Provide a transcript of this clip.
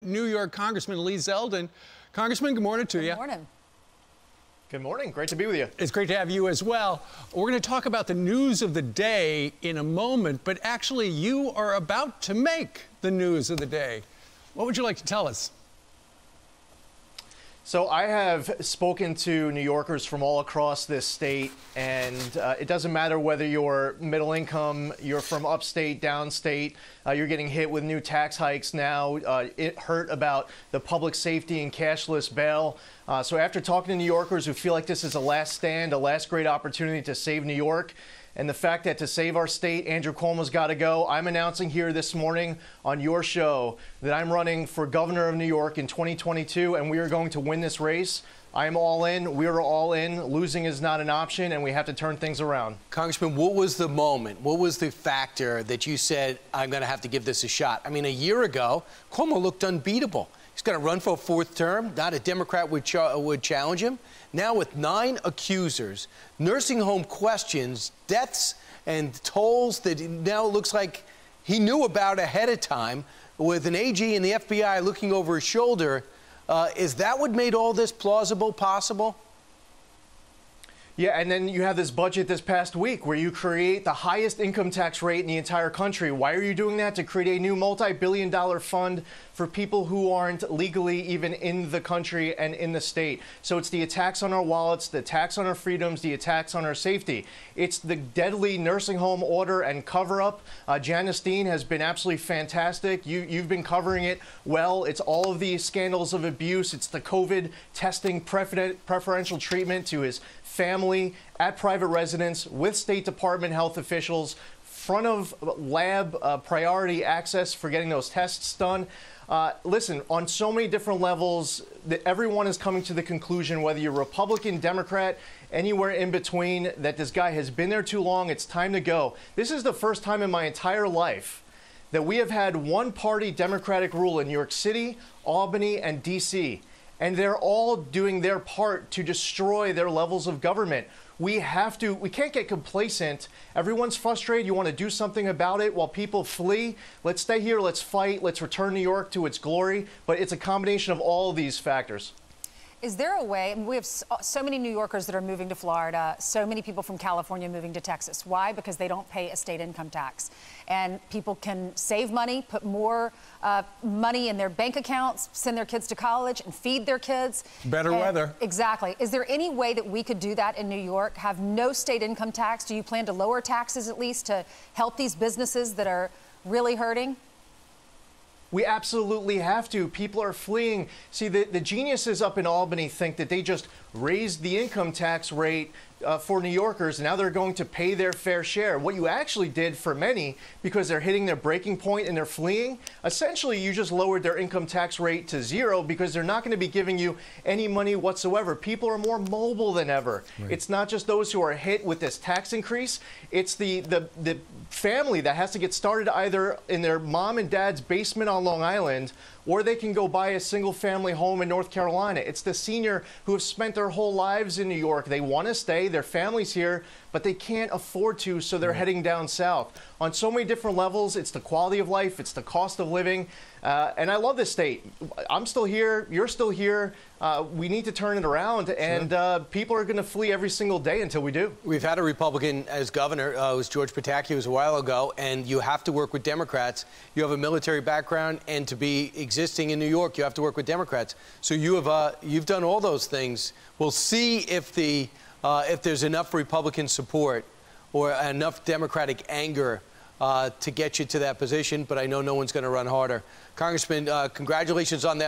New York Congressman Lee Zeldin. Congressman, good morning to you. Good morning. Good morning. Great to be with you. It's great to have you as well. We're going to talk about the news of the day in a moment, but actually you are about to make the news of the day. What would you like to tell us? So I have spoken to New Yorkers from all across this state, and it doesn't matter whether you're middle income, you're from upstate, downstate, you're getting hit with new tax hikes now. It hurt about the public safety and cashless bail. So after talking to New Yorkers who feel like this is a last stand, a last great opportunity to save New York, and the fact that to save our state, Andrew Cuomo's got to go, I'm announcing here this morning on your show that I'm running for governor of New York in 2022, and we are going to win this race. I am all in. We are all in. Losing is not an option, and we have to turn things around. Congressman, what was the moment? What was the factor that you said, I'm going to have to give this a shot? I mean, a year ago, Cuomo looked unbeatable. He's going to run for a fourth term. Not a Democrat would challenge him. Now with 9 accusers, nursing home questions, deaths and tolls that now looks like he knew about ahead of time, with an AG and the FBI looking over his shoulder, is that what made all this plausible possible? Yeah, and then you have this budget this past week where you create the highest income tax rate in the entire country. Why are you doing that? To create a new multi-billion-dollar fund for people who aren't legally even in the country and in the state. So it's the attacks on our wallets, the attacks on our freedoms, the attacks on our safety. It's the deadly nursing home order and cover-up. Janice Dean has been absolutely fantastic. You've been covering it well. It's all of these scandals of abuse. It's the COVID testing preferential treatment to his family at private residence with State Department health officials, front of lab priority access for getting those tests done. Listen, on so many different levels, everyone is coming to the conclusion, whether you're Republican, Democrat, anywhere in between, that this guy has been there too long. It's time to go. This is the first time in my entire life that we have had one-party Democratic rule in New York City, Albany, and D.C., and they're all doing their part to destroy their levels of government. We can't get complacent. Everyone's frustrated. You want to do something about it while people flee. Let's stay here. Let's fight. Let's return New York to its glory. But it's a combination of all of these factors. Is there a way, and we have so many New Yorkers that are moving to Florida, so many people from California moving to Texas. Why? Because they don't pay a state income tax. And people can save money, put more money in their bank accounts, send their kids to college, and feed their kids. Better weather. Exactly. Is there any way that we could do that in New York, have no state income tax? Do you plan to lower taxes at least to help these businesses that are really hurting? We absolutely have to. People are fleeing. See, the geniuses up in Albany think that they just raised the income tax rate for New Yorkers, and now they're going to pay their fair share. What you actually did for many, because they're hitting their breaking point and they're fleeing, essentially you just lowered their income tax rate to 0 because they're not going to be giving you any money whatsoever. People are more mobile than ever. Right. It's not just those who are hit with this tax increase. It's the family that has to get started either in their mom and dad's basement on Long Island, or they can go buy a single-family home in North Carolina. It's the senior who have spent their whole lives in New York. They want to stay, their family's here, but they can't afford to, so they're heading down south. On so many different levels, it's the quality of life, it's the cost of living, and I love this state. I'm still here, you're still here. We need to turn it around, and people are going to flee every single day until we do. We've had a Republican as governor. It was George Pataki. It was a while ago, and you have to work with Democrats. You have a military background, and to be existing in New York, you have to work with Democrats. So you've done all those things. We'll see if there's enough Republican support or enough Democratic anger to get you to that position, but I know no one's going to run harder. Congressman, congratulations on that.